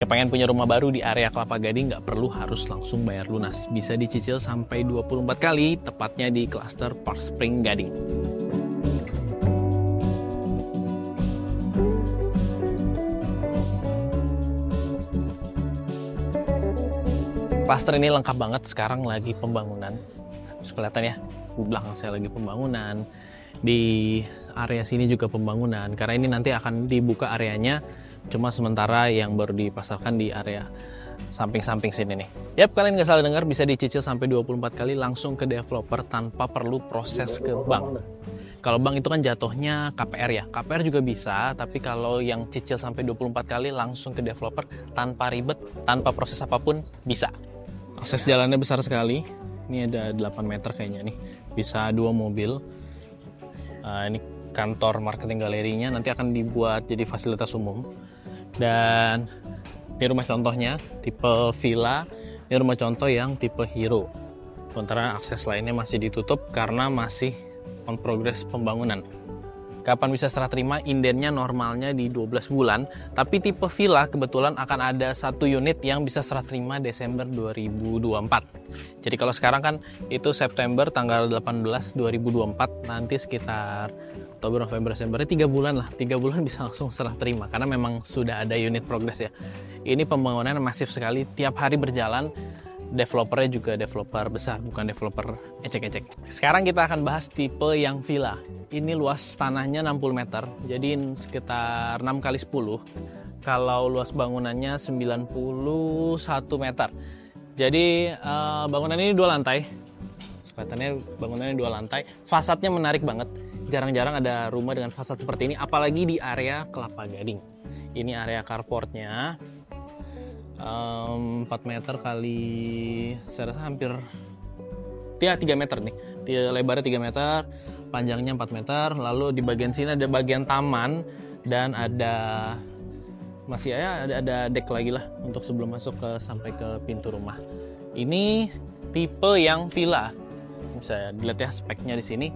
Pengen punya rumah baru di area Kelapa Gading nggak perlu harus langsung bayar lunas. Bisa dicicil sampai 24 kali, tepatnya di klaster Park Spring Gading. Klaster ini lengkap banget, sekarang lagi pembangunan. Bisa kelihatan ya, di belakang saya lagi pembangunan. Di area sini juga pembangunan, karena ini nanti akan dibuka areanya. Cuma sementara yang baru dipasarkan di area samping-samping sini nih. Yap, kalian nggak salah dengar, bisa dicicil sampai 24 kali langsung ke developer tanpa perlu proses ke bank. Kalau bank itu kan jatuhnya KPR ya. KPR juga bisa, tapi kalau yang cicil sampai 24 kali langsung ke developer tanpa ribet, tanpa proses apapun, bisa. Akses jalannya besar sekali. Ini ada 8 meter kayaknya nih. Bisa 2 mobil. Ini kantor marketing galerinya, nanti akan dibuat jadi fasilitas umum. Dan ini rumah contohnya tipe villa, ini rumah contoh yang tipe hero. Sementara akses lainnya masih ditutup karena masih on progress pembangunan. Kapan bisa serah terima? Indennya normalnya di 12 bulan, tapi tipe villa kebetulan akan ada satu unit yang bisa serah terima Desember 2024. Jadi kalau sekarang kan itu September tanggal 18 2024, nanti sekitar Oktober, November, Desember, 3 bulan lah. 3 bulan bisa langsung serah terima karena memang sudah ada unit progress ya. Ini pembangunan masif sekali, tiap hari berjalan. Developernya juga developer besar, bukan developer ecek-ecek. Sekarang kita akan bahas tipe yang villa. Ini luas tanahnya 60 meter, jadi sekitar 6 kali 10. Kalau luas bangunannya 91 meter. Jadi bangunan ini 2 lantai. Kelihatannya bangunannya 2 lantai. Fasadnya menarik banget. Jarang-jarang ada rumah dengan fasad seperti ini, apalagi di area Kelapa Gading. Ini area carportnya. 4 meter kali, saya rasa hampir 3 meter nih. Lebarnya 3 meter, panjangnya 4 meter. Lalu di bagian sini ada bagian taman dan ada masih ada deck lagi lah untuk sebelum masuk sampai ke pintu rumah. Ini tipe yang villa. Bisa dilihat ya speknya di sini.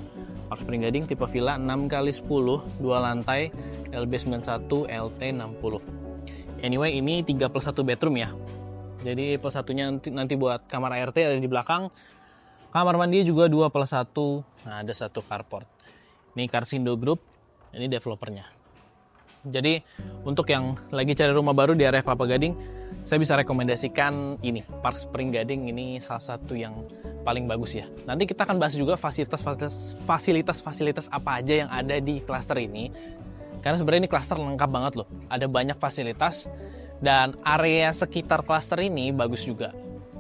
Park Spring Gading tipe villa 6 kali 10, 2 lantai, LB91, LT60. Anyway, ini 3+1 bedroom ya. Jadi plus satunya nanti buat kamar ART ada di belakang. Kamar mandi juga 2+1. Nah, ada 1 carport. Ini Carsindo Group, ini developernya. Jadi untuk yang lagi cari rumah baru di area Kelapa Gading, saya bisa rekomendasikan ini, Park Spring Gading. Ini salah satu yang paling bagus ya. Nanti kita akan bahas juga fasilitas apa aja yang ada di klaster ini. Karena sebenarnya ini klaster lengkap banget loh. Ada banyak fasilitas dan area sekitar klaster ini bagus juga.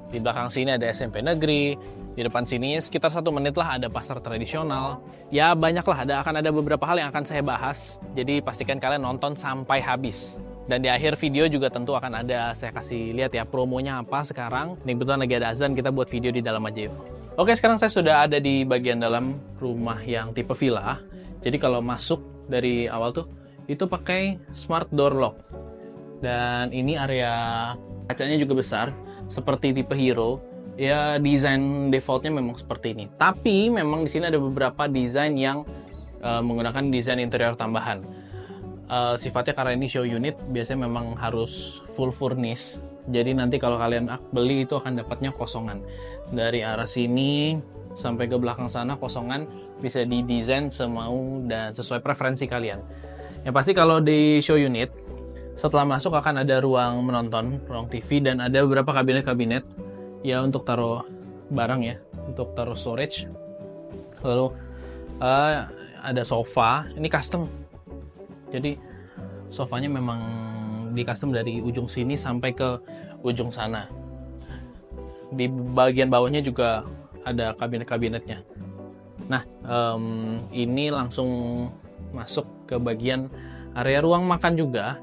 Di belakang sini ada SMP negeri, di depan sini sekitar 1 menit lah ada pasar tradisional. Ya banyak lah, akan ada beberapa hal yang akan saya bahas. Jadi pastikan kalian nonton sampai habis. Dan di akhir video juga tentu akan ada, saya kasih lihat ya promonya apa sekarang. Ini kebetulan lagi ada azan, kita buat video di dalam aja yuk. Oke, sekarang saya sudah ada di bagian dalam rumah yang tipe villa. Jadi kalau masuk dari awal tuh itu pakai smart door lock. Dan ini area kacanya juga besar seperti tipe hero. Ya desain defaultnya memang seperti ini. Tapi memang di sini ada beberapa desain yang menggunakan desain interior tambahan. Sifatnya karena ini show unit, biasanya memang harus full furnish. Jadi nanti kalau kalian beli itu akan dapatnya kosongan. Dari arah sini sampai ke belakang sana kosongan, bisa didesain semau dan sesuai preferensi kalian. Yang pasti kalau di show unit, setelah masuk akan ada ruang menonton, ruang TV, dan ada beberapa kabinet-kabinet ya untuk taruh barang ya, untuk taruh storage. Lalu ada sofa, ini custom. Jadi sofanya memang di custom dari ujung sini sampai ke ujung sana. Di bagian bawahnya juga ada kabinet-kabinetnya. Nah, ini langsung masuk ke bagian area ruang makan juga.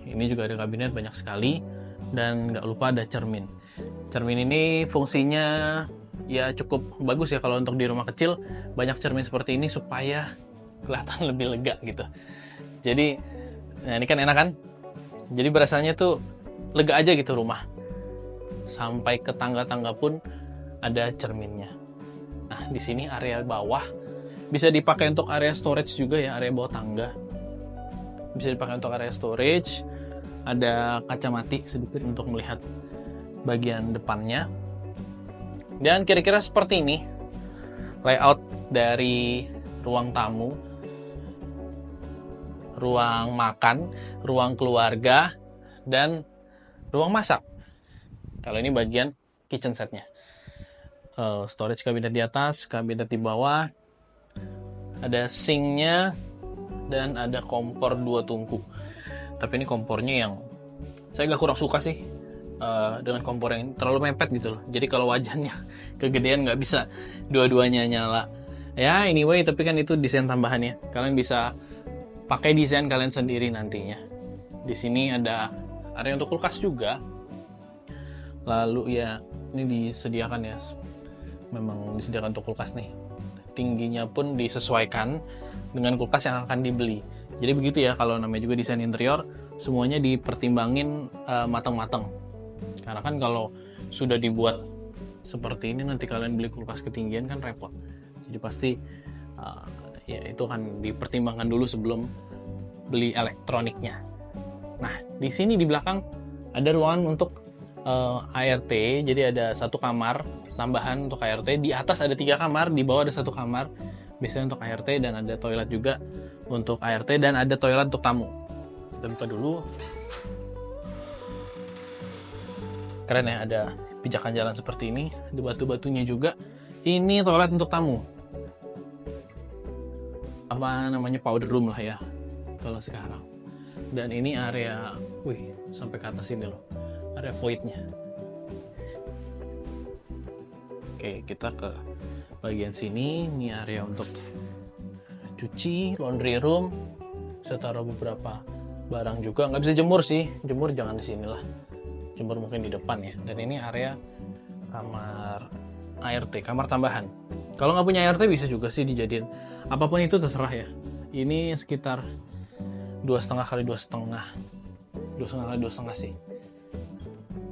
Ini juga ada kabinet banyak sekali. Dan nggak lupa ada cermin. Cermin ini fungsinya ya cukup bagus ya kalau untuk di rumah kecil. Banyak cermin seperti ini supaya kelihatan lebih lega gitu. Jadi, nah ini kan enak kan? Jadi berasanya tuh lega aja gitu rumah. Sampai ke tangga-tangga pun ada cerminnya. Nah, di sini area bawah bisa dipakai untuk area storage juga ya, area bawah tangga. Bisa dipakai untuk area storage. ada kaca mati sedikit untuk melihat bagian depannya. Dan kira-kira seperti ini layout dari ruang tamu, ruang makan, ruang keluarga, dan ruang masak. Kalau ini bagian kitchen setnya. Storage kabinet di atas, kabinet di bawah, ada sinknya, dan ada kompor 2 tungku. Tapi ini kompornya yang saya agak kurang suka sih, dengan kompor yang terlalu mepet gitu loh. Jadi kalau wajannya kegedean nggak bisa dua-duanya nyala. Ya anyway, tapi kan itu desain tambahannya. Kalian bisa pakai desain kalian sendiri nantinya. Di sini ada area untuk kulkas juga. Lalu ya ini disediakan ya, memang disediakan untuk kulkas nih. Tingginya pun disesuaikan dengan kulkas yang akan dibeli. Jadi begitu ya, kalau namanya juga desain interior, semuanya dipertimbangin matang-matang. Karena kan kalau sudah dibuat seperti ini, nanti kalian beli kulkas ketinggian kan repot. Jadi pasti ya itu akan dipertimbangkan dulu sebelum beli elektroniknya. Nah, di sini di belakang ada ruangan untuk ART, jadi ada 1 kamar tambahan untuk ART. Di atas ada 3 kamar, di bawah ada 1 kamar biasanya untuk ART, dan ada toilet juga untuk ART, dan ada toilet untuk tamu. Kita buka dulu. Keren ya, ada pijakan jalan seperti ini, ada batu-batunya juga. Ini toilet untuk tamu, apa namanya, powder room lah ya kalau sekarang. Dan ini area, wih, sampai ke atas ini loh, area voidnya. Oke, kita ke bagian sini. Ini area untuk cuci, laundry room. Saya taruh beberapa barang juga. Nggak bisa jemur sih, jemur jangan di sini lah, jemur mungkin di depan ya. Dan ini area kamar ART, kamar tambahan. Kalau nggak punya ART bisa juga sih dijadiin apapun itu, terserah ya. Ini sekitar 2,5 kali 2,5, 2,5 kali 2,5 sih.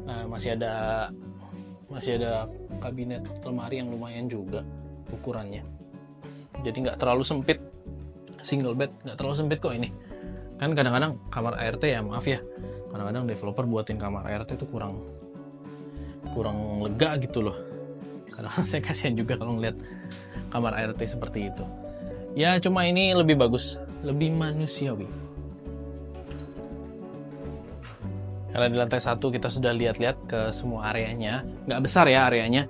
Nah, masih ada kabinet lemari yang lumayan juga ukurannya. Jadi nggak terlalu sempit, single bed nggak terlalu sempit kok ini. Kan kadang-kadang kamar ART ya, maaf ya, kadang-kadang developer buatin kamar ART itu kurang lega gitu loh. Karena saya kasihan juga kalau ngeliat kamar ART seperti itu. Ya cuma ini lebih bagus, lebih manusiawi. Karena di lantai 1 kita sudah lihat-lihat ke semua areanya. Nggak besar ya areanya.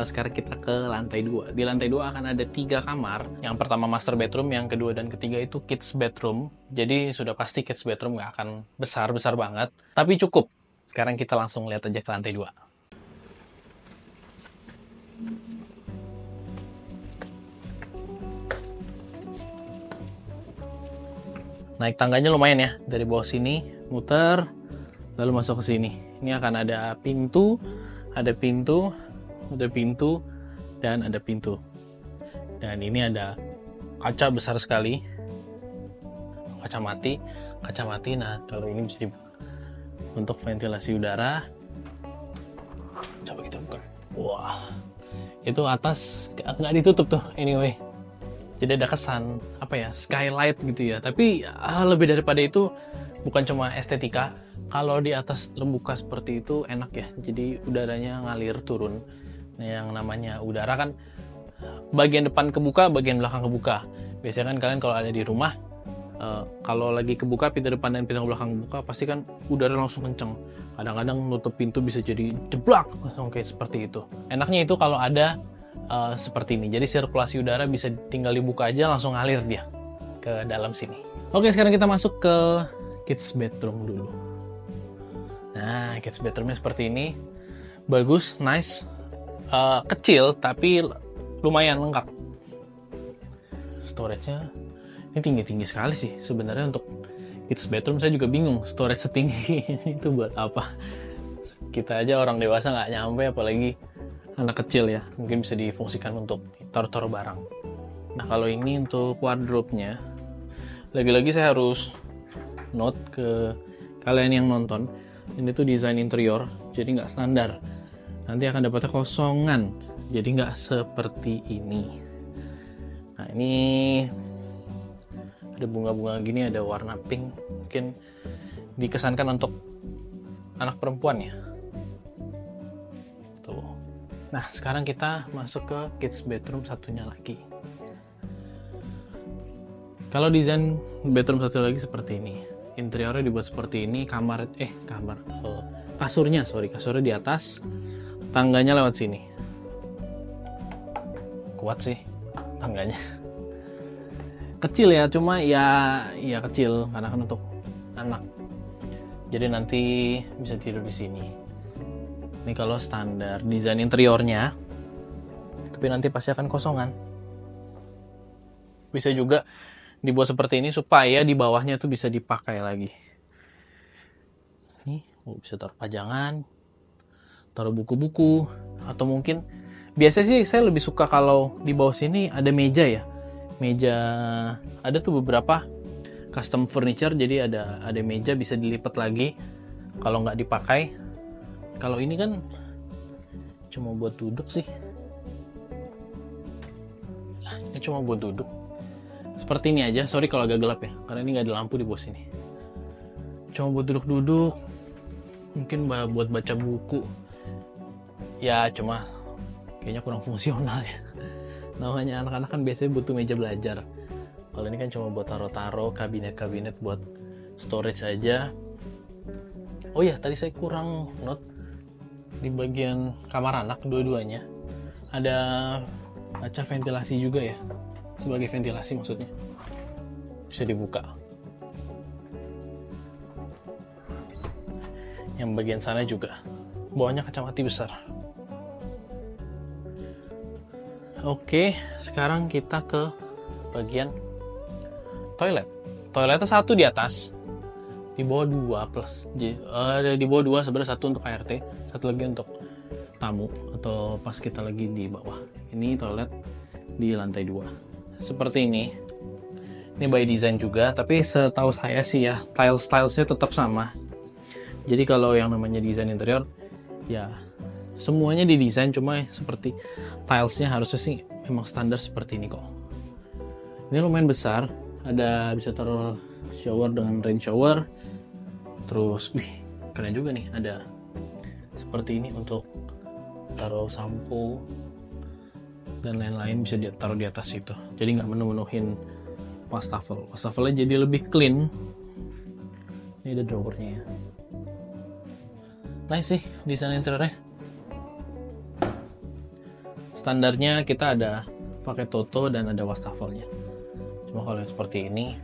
Sekarang kita ke lantai 2. Di lantai 2 akan ada 3 kamar. Yang pertama master bedroom, yang kedua dan ketiga itu kids bedroom. Jadi sudah pasti kids bedroom nggak akan besar-besar banget, tapi cukup. Sekarang kita langsung lihat aja ke lantai 2. Naik tangganya lumayan ya, dari bawah sini muter lalu masuk ke sini. Ini akan ada pintu, ada pintu, ada pintu, dan ada pintu. Dan ini ada kaca besar sekali, kaca mati. Nah kalau ini bisa dibuka untuk ventilasi udara. Coba kita buka. Wah, itu atas nggak ditutup tuh anyway. Jadi ada kesan apa ya, skylight gitu ya. Tapi lebih daripada itu, bukan cuma estetika. Kalau di atas terbuka seperti itu enak ya. Jadi udaranya ngalir turun. Nah, yang namanya udara kan bagian depan kebuka, bagian belakang kebuka. Biasanya kan kalian kalau ada di rumah, kalau lagi kebuka pintu depan dan pintu belakang kebuka, pasti kan udara langsung kenceng. Kadang-kadang nutup pintu bisa jadi jeblak langsung kayak seperti itu. Enaknya itu kalau ada seperti ini. Jadi sirkulasi udara bisa tinggal dibuka aja langsung ngalir dia ke dalam sini. Oke, sekarang kita masuk ke kids bedroom dulu. Nah, kids bedroomnya seperti ini. Bagus, nice. Kecil tapi lumayan lengkap. Storage-nya ini tinggi-tinggi sekali sih. Sebenarnya untuk kids bedroom saya juga bingung storage setinggi ini itu buat apa. Kita aja orang dewasa nggak nyampe, apalagi anak kecil ya. Mungkin bisa difungsikan untuk taruh-taruh barang. Nah, kalau ini untuk wardrobe-nya, lagi-lagi saya harus note ke kalian yang nonton, ini tuh desain interior, jadi nggak standar. Nanti akan dapatnya kosongan, jadi nggak seperti ini. Nah, ini ada bunga-bunga gini, ada warna pink. Mungkin dikesankan untuk anak perempuan ya. Tuh. Nah, sekarang kita masuk ke kids bedroom satunya lagi. Kalau desain bedroom satu lagi seperti ini. Interiornya dibuat seperti ini, kasurnya di atas, tangganya lewat sini. Kuat sih tangganya. Kecil ya, cuma ya kecil karena kan untuk anak. Jadi nanti bisa tidur di sini. Ini kalau standar desain interiornya, tapi nanti pasti akan kosongan. Bisa juga dibuat seperti ini supaya di bawahnya tuh bisa dipakai lagi. Nih, bisa taruh pajangan, taruh buku-buku, atau mungkin biasanya sih saya lebih suka kalau di bawah sini ada meja ya. Meja, ada tuh beberapa custom furniture, jadi ada meja bisa dilipat lagi kalau nggak dipakai. Kalau ini kan cuma buat duduk sih. Ini cuma buat duduk. Seperti ini aja, sorry kalau agak gelap ya, karena ini nggak ada lampu di bawah sini. Cuma buat duduk-duduk, mungkin buat baca buku. Ya cuma kayaknya kurang fungsional ya. Namanya anak-anak kan biasanya butuh meja belajar. Kalau ini kan cuma buat taruh-taruh, kabinet-kabinet buat storage aja. Oh ya, tadi saya kurang note di bagian kamar anak dua-duanya. Ada kaca ventilasi juga ya. Sebagai ventilasi maksudnya. Bisa dibuka. Yang bagian sana juga. Bawahnya kacamata besar. Oke, sekarang kita ke bagian toilet. Toiletnya satu di atas, di bawah 2 plus. Di bawah 2 sebenarnya, satu untuk ART, satu lagi untuk tamu atau pas kita lagi di bawah. Ini toilet di lantai 2. Seperti ini. Ini by design juga, tapi setahu saya sih ya, stylesnya tetap sama. Jadi kalau yang namanya desain interior, ya semuanya didesain, cuma seperti tilesnya harusnya sih memang standar seperti ini kok. Ini lumayan besar, ada bisa taruh shower dengan rain shower. Terus, keren juga nih, ada seperti ini untuk taruh sampo dan lain-lain, bisa ditaruh di atas itu. Jadi nggak menu-menuhin wastafel. Wastafelnya jadi lebih clean. Ini ada drawernya ya. Nice sih desain interiornya. Standarnya kita ada pakai Toto dan ada wastafelnya. Cuma kalau yang seperti ini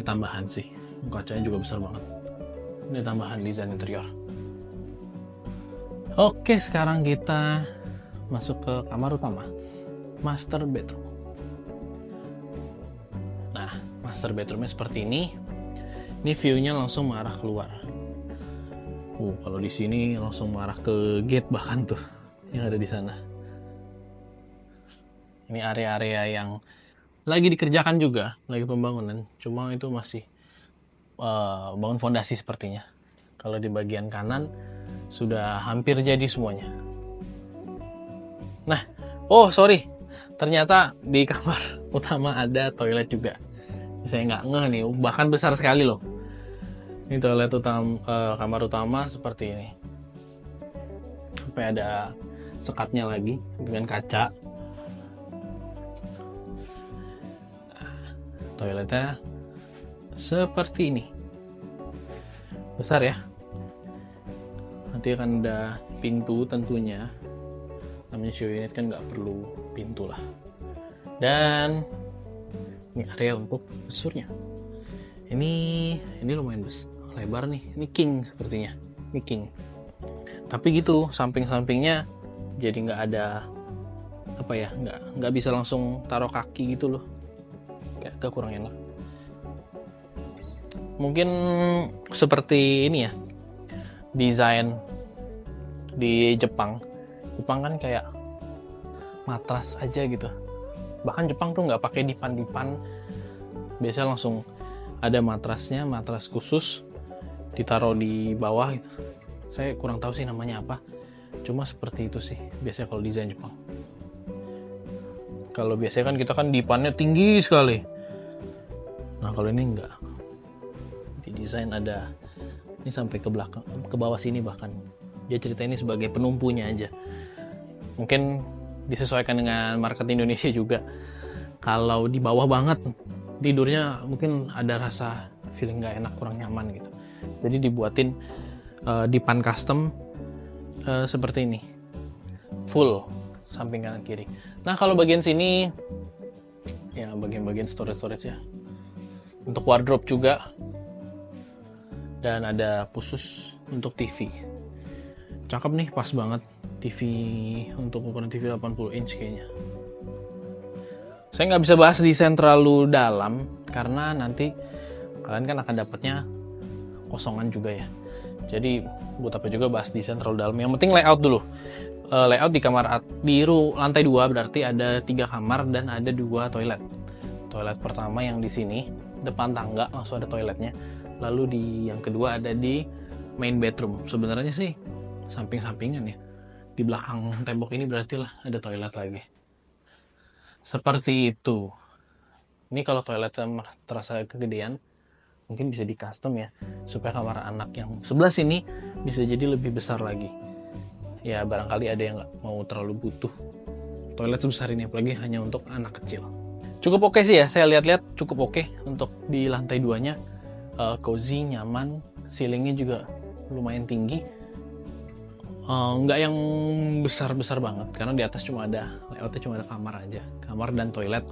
tambahan sih. Kacanya juga besar banget. Ini tambahan desain interior. Oke, sekarang kita masuk ke kamar utama, master bedroom. Nah, master bedroomnya seperti ini. Ini view-nya langsung mengarah keluar. Kalau di sini langsung mengarah ke gate bahkan tuh yang ada di sana. Ini area-area yang lagi dikerjakan juga, lagi pembangunan. Cuma itu masih bangun fondasi sepertinya. Kalau di bagian kanan sudah hampir jadi semuanya. Nah, sorry, ternyata di kamar utama ada toilet juga. Saya nggak ngeh nih, bahkan besar sekali loh. Ini toilet kamar utama seperti ini. Sampai ada sekatnya lagi dengan kaca. Toiletnya seperti ini, besar ya. Nanti akan ada pintu tentunya, namanya show unit kan nggak perlu pintu lah. Dan ini area untuk kasurnya. Ini lumayan lebar nih. Ini king sepertinya. Ini king. Tapi gitu, samping-sampingnya jadi nggak ada nggak bisa langsung taruh kaki gitu loh. Kayak kurang enak. Mungkin seperti ini ya, desain di Jepang kan kayak matras aja gitu. Bahkan Jepang tuh nggak pakai dipan, biasanya langsung ada matrasnya, matras khusus ditaruh di bawah gitu. Saya kurang tahu sih namanya apa, cuma seperti itu sih biasanya kalau desain Jepang. Kalau biasanya kan kita kan dipannya tinggi sekali. Nah kalau ini enggak, di desain ada Ini sampai ke belakang, ke bawah sini bahkan. Dia cerita ini sebagai penumpunya aja. Mungkin disesuaikan dengan market Indonesia juga. Kalau di bawah banget tidurnya mungkin ada rasa feeling nggak enak, kurang nyaman gitu. Jadi dibuatin dipan custom seperti ini, full samping kanan kiri. Nah kalau bagian sini ya bagian-bagian storage ya, untuk wardrobe juga, dan ada khusus untuk TV. Cakep nih, pas banget TV untuk ukuran TV 80 inch kayaknya. Saya nggak bisa bahas desain terlalu dalam karena nanti kalian kan akan dapatnya kosongan juga ya. Jadi buat apa juga bahas desain terlalu dalam. Yang penting layout dulu. Layout di kamar di lantai 2 berarti ada 3 kamar dan ada 2 toilet. Toilet pertama yang di sini depan tangga langsung ada toiletnya. Lalu di yang kedua ada di main bedroom. Sebenarnya sih samping-sampingan ya. Di belakang tembok ini berarti lah ada toilet lagi. Seperti itu. Ini kalau toiletnya terasa kegedean, mungkin bisa di custom ya, supaya kamar anak yang sebelah sini bisa jadi lebih besar lagi. Ya barangkali ada yang nggak mau terlalu butuh toilet sebesar ini, apalagi hanya untuk anak kecil. Cukup oke sih ya, saya lihat-lihat cukup oke untuk di lantai 2-nya. Cozy, nyaman, ceilingnya juga lumayan tinggi. Nggak yang besar-besar banget, karena di atas cuma ada layoutnya, cuma ada kamar aja, kamar dan toilet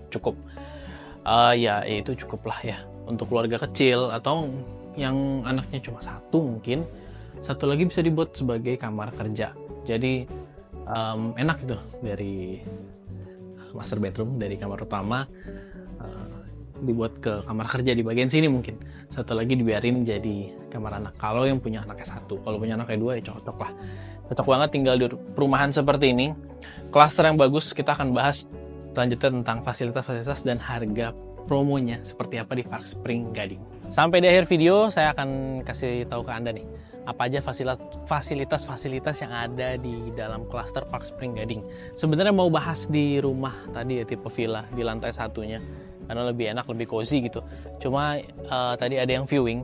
cukup. Ya itu cukup lah ya untuk keluarga kecil atau yang anaknya cuma satu, mungkin satu lagi bisa dibuat sebagai kamar kerja. Jadi enak itu, dari master bedroom, dari kamar utama dibuat ke kamar kerja di bagian sini, mungkin satu lagi dibiarin jadi kamar anak kalau yang punya anaknya satu. Kalau punya anaknya 2 ya cocok lah, cocok banget tinggal di perumahan seperti ini. Klaster yang bagus. Kita akan bahas selanjutnya tentang fasilitas-fasilitas dan harga promonya seperti apa di Park Spring Gading. Sampai di akhir video saya akan kasih tahu ke Anda nih apa aja fasilitas-fasilitas yang ada di dalam klaster Park Spring Gading. Sebenarnya mau bahas di rumah tadi ya, tipe villa di lantai 1-nya, karena lebih enak, lebih cozy gitu. Cuma tadi ada yang viewing,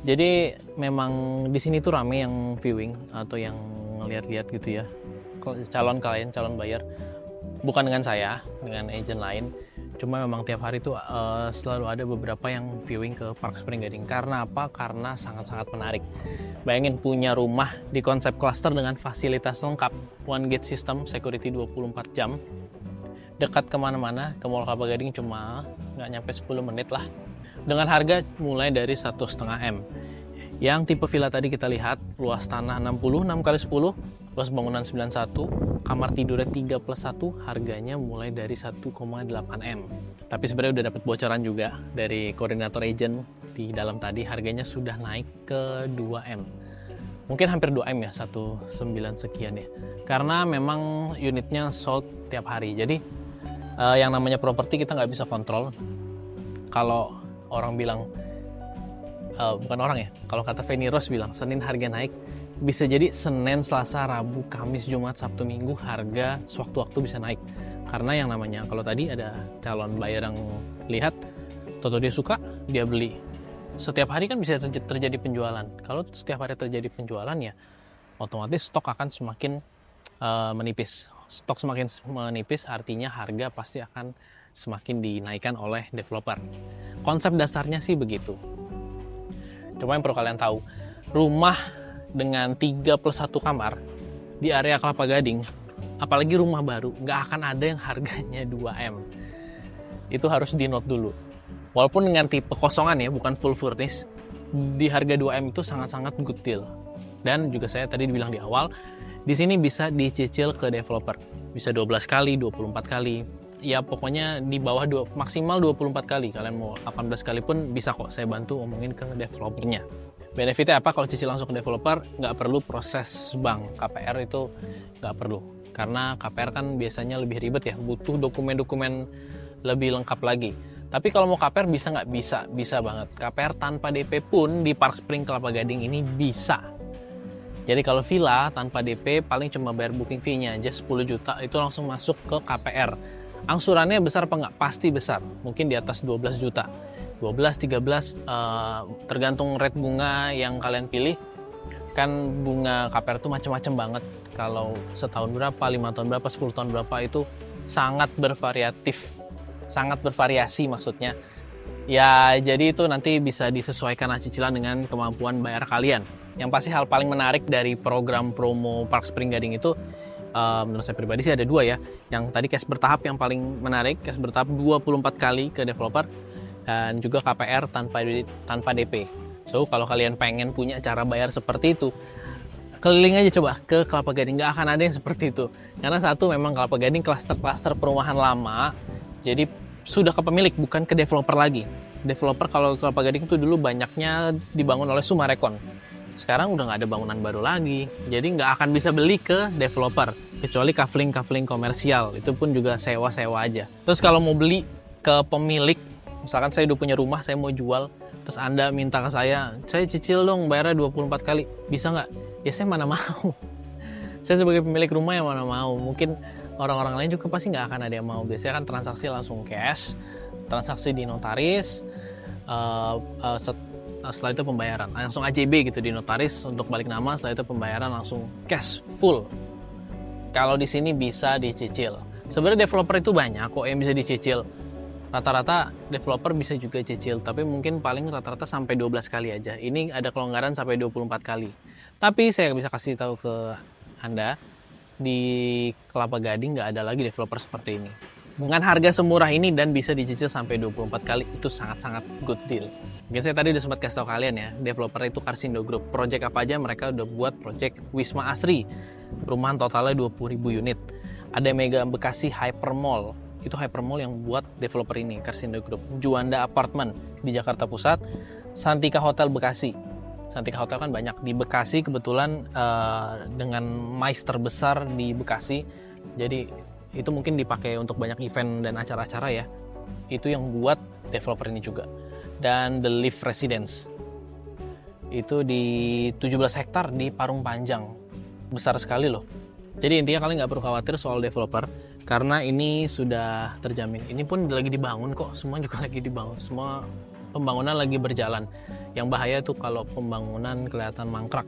jadi memang di sini tuh rame yang viewing atau yang ngeliat-liat gitu ya, calon klien, calon buyer. Bukan dengan saya, dengan agent lain. Cuma memang tiap hari tuh selalu ada beberapa yang viewing ke Park Spring Gading. Karena apa? Karena sangat-sangat menarik. Bayangin punya rumah di konsep cluster dengan fasilitas lengkap, one gate system, security 24 jam, dekat kemana-mana. Ke Mall Kelapa Gading cuma nggak nyampe 10 menit lah, dengan harga mulai dari 1,5 M. Yang tipe villa tadi kita lihat, luas tanah 60 6x10, luas bangunan 91, kamar tidurnya 3+1, harganya mulai dari 1,8 M. Tapi sebenarnya udah dapat bocoran juga dari koordinator agent di dalam tadi, harganya sudah naik ke 2 M. Mungkin hampir 2 M ya, 19 sekian ya. Karena memang unitnya sold tiap hari. Jadi yang namanya properti kita nggak bisa kontrol. Kalau orang bilang, bukan orang ya, kalau kata Feni Rose bilang Senin harga naik, bisa jadi Senin, Selasa, Rabu, Kamis, Jumat, Sabtu, Minggu harga sewaktu-waktu bisa naik. Karena yang namanya, kalau tadi ada calon buyer yang lihat, toto dia suka, dia beli. Setiap hari kan bisa terjadi penjualan. Kalau setiap hari terjadi penjualan ya otomatis stok akan semakin menipis. Stok semakin menipis artinya harga pasti akan semakin dinaikkan oleh developer. Konsep dasarnya sih begitu. Cuma yang perlu kalian tahu, rumah dengan 3+1 kamar di area Kelapa Gading, apalagi rumah baru, nggak akan ada yang harganya 2 M. Itu harus di note dulu. Walaupun dengan tipe kosongan ya, bukan full furnish, di harga 2 M itu sangat-sangat good deal. Dan juga saya tadi bilang di awal, di sini bisa dicicil ke developer. Bisa 12 kali, 24 kali. Ya pokoknya di bawah maksimal 24 kali. Kalian mau 18 kali pun bisa kok, saya bantu omongin ke developernya. Benefitnya apa kalau cicil langsung ke developer? Nggak perlu proses bank, KPR itu nggak perlu. Karena KPR kan biasanya lebih ribet ya, butuh dokumen-dokumen lebih lengkap lagi. Tapi kalau mau KPR bisa nggak? Bisa banget. KPR tanpa DP pun di Park Spring Kelapa Gading ini bisa. Jadi kalau villa tanpa DP paling cuma bayar booking fee-nya aja 10 juta, itu langsung masuk ke KPR. Angsurannya besar apa nggak? Pasti besar, mungkin di atas 12 juta. 12, 13, tergantung rate bunga yang kalian pilih. Kan bunga KPR itu macam-macam banget. Kalau setahun berapa, 5 tahun berapa, 10 tahun berapa, itu sangat bervariatif. Sangat bervariasi maksudnya. Ya, jadi itu nanti bisa disesuaikan cicilan dengan kemampuan bayar kalian. Yang pasti hal paling menarik dari program promo Park Spring Gading itu, menurut saya pribadi sih ada dua ya. Yang tadi cash bertahap yang paling menarik, cash bertahap 24 kali ke developer, dan juga KPR tanpa DP. So, kalau kalian pengen punya cara bayar seperti itu, keliling aja coba ke Kelapa Gading. Nggak akan ada yang seperti itu. Karena satu, memang Kelapa Gading klaster-klaster perumahan lama, jadi sudah ke pemilik, bukan ke developer lagi. Developer kalau Kelapa Gading itu dulu banyaknya dibangun oleh Sumarekon. Sekarang udah nggak ada bangunan baru lagi, jadi nggak akan bisa beli ke developer. Kecuali kafling komersial, itu pun juga sewa-sewa aja. Terus kalau mau beli ke pemilik, misalkan saya udah punya rumah, saya mau jual, terus Anda minta ke saya cicil dong bayarnya 24 kali, bisa nggak? Ya saya mana mau. Saya sebagai pemilik rumah yang mana mau. Mungkin orang-orang lain juga pasti nggak akan ada yang mau. Biasanya kan transaksi langsung cash, transaksi di notaris, setelah itu pembayaran langsung AJB gitu di notaris untuk balik nama, setelah itu pembayaran langsung cash full. Kalau di sini bisa dicicil. Sebenarnya developer itu banyak kok yang bisa dicicil. Rata-rata developer bisa juga cicil, tapi mungkin paling rata-rata sampai 12 kali aja. Ini ada kelonggaran sampai 24 kali. Tapi saya bisa kasih tahu ke Anda, di Kelapa Gading nggak ada lagi developer seperti ini. Dengan harga semurah ini dan bisa dicicil sampai 24 kali, itu sangat-sangat good deal. Mungkin saya tadi udah sempat kasih tahu kalian ya, developer itu Karsindo Group. Project apa aja mereka udah buat, project Wisma Asri. Perumahan totalnya 20.000 unit. Ada Mega Bekasi Hypermall. Itu hypermall yang buat developer ini, Karsindo Group. Juanda Apartment di Jakarta Pusat. Santika Hotel Bekasi. Santika Hotel kan banyak di Bekasi, kebetulan dengan MICE terbesar di Bekasi. Jadi itu mungkin dipakai untuk banyak event dan acara-acara ya. Itu yang buat developer ini juga. Dan The Live Residence. Itu di 17 hektar di Parung Panjang. Besar sekali loh. Jadi intinya kalian nggak perlu khawatir soal developer, karena ini sudah terjamin. Ini pun lagi dibangun kok, semua juga lagi dibangun. Semua pembangunan lagi berjalan. Yang bahaya tuh kalau pembangunan kelihatan mangkrak.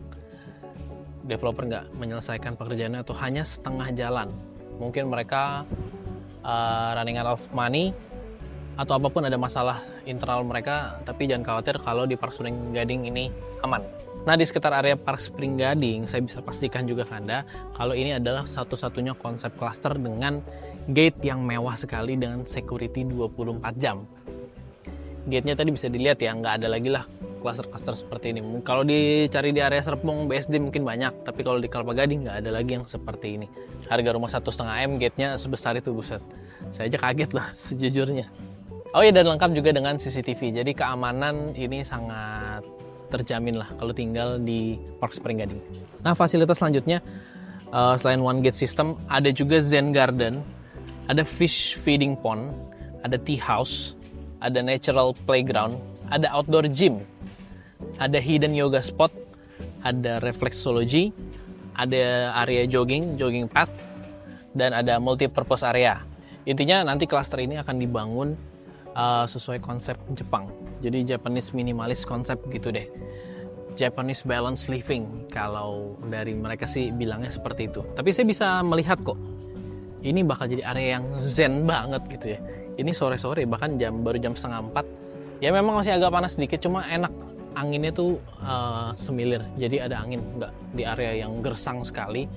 Developer nggak menyelesaikan pekerjaannya atau hanya setengah jalan. Mungkin mereka running out of money, atau apapun ada masalah internal mereka, tapi jangan khawatir kalau di Park Spring Gading ini aman. Nah, di sekitar area Park Spring Gading, saya bisa pastikan juga ke Anda, kalau ini adalah satu-satunya konsep cluster dengan gate yang mewah sekali dengan security 24 jam. Gate-nya tadi bisa dilihat ya, nggak ada lagi lah cluster-cluster seperti ini. Kalau dicari di area Serpong, BSD mungkin banyak, tapi kalau di Kelapa Gading nggak ada lagi yang seperti ini. Harga rumah 1,5 M, gate-nya sebesar itu, buset. Saya aja kaget lah sejujurnya. Oh iya, dan lengkap juga dengan CCTV, jadi keamanan ini sangat terjamin lah kalau tinggal di Park Spring Gading. Nah, fasilitas selanjutnya, selain one gate system, ada juga Zen Garden, ada fish feeding pond, ada tea house, ada natural playground, ada outdoor gym, ada hidden yoga spot, ada reflexology, ada area jogging path, dan ada multi-purpose area. Intinya nanti klaster ini akan dibangun sesuai konsep Jepang. Jadi Japanese minimalist konsep gitu deh. Japanese balance living, kalau dari mereka sih bilangnya seperti itu. Tapi saya bisa melihat kok, ini bakal jadi area yang zen banget gitu ya. Ini sore-sore, bahkan baru jam 3:30. Ya memang masih agak panas sedikit, cuma enak. Anginnya tuh semilir, jadi ada angin, nggak di area yang gersang sekali.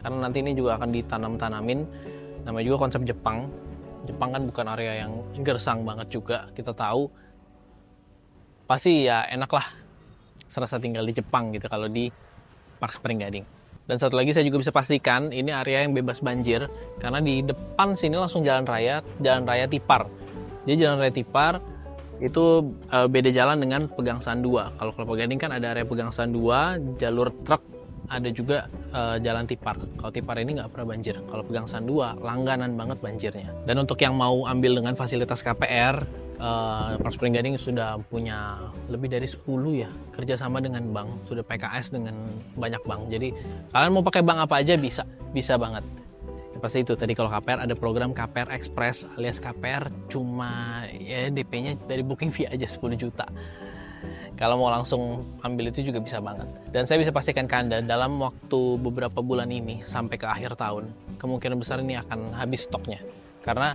Karena nanti ini juga akan ditanam-tanamin. Namanya juga konsep Jepang. Jepang kan bukan area yang gersang banget juga, kita tahu. Pasti ya enak lah serasa tinggal di Jepang gitu kalau di Park Spring Gading. Dan satu lagi saya juga bisa pastikan ini area yang bebas banjir, karena di depan sini langsung jalan raya Tipar. Jadi jalan raya Tipar itu beda jalan dengan Pegangsaan 2. Kalau Kelapa Gading kan ada area Pegangsaan 2, jalur truk, ada juga jalan Tipar. Kalau Tipar ini nggak pernah banjir. Kalau Pegangsaan 2 langganan banget banjirnya. Dan untuk yang mau ambil dengan fasilitas KPR, Park Spring Gading sudah punya lebih dari 10 ya kerjasama dengan bank, sudah PKS dengan banyak bank. Jadi kalian mau pakai bank apa aja bisa banget. Seperti itu tadi, kalau KPR ada program KPR Express alias KPR cuma ya DP-nya dari booking fee aja 10 juta. Kalau mau langsung ambil itu juga bisa banget. Dan saya bisa pastikan ke Anda dalam waktu beberapa bulan ini sampai ke akhir tahun, kemungkinan besar ini akan habis stoknya. Karena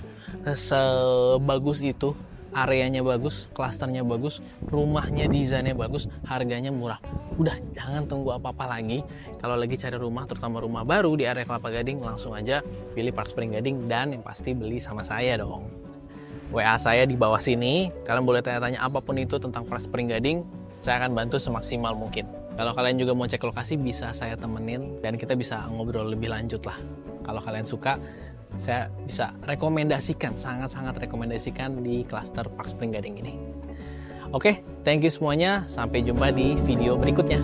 sebagus itu, areanya bagus, klasternya bagus, rumahnya desainnya bagus, harganya murah. Udah, jangan tunggu apa-apa lagi. Kalau lagi cari rumah, terutama rumah baru di area Kelapa Gading, langsung aja pilih Park Spring Gading dan yang pasti beli sama saya dong. WA saya di bawah sini, kalian boleh tanya-tanya apapun itu tentang Park Spring Gading, saya akan bantu semaksimal mungkin. Kalau kalian juga mau cek lokasi, bisa saya temenin dan kita bisa ngobrol lebih lanjut lah. Kalau kalian suka, saya bisa rekomendasikan, sangat-sangat rekomendasikan di klaster Park Spring Gading ini. Oke, thank you semuanya, sampai jumpa di video berikutnya.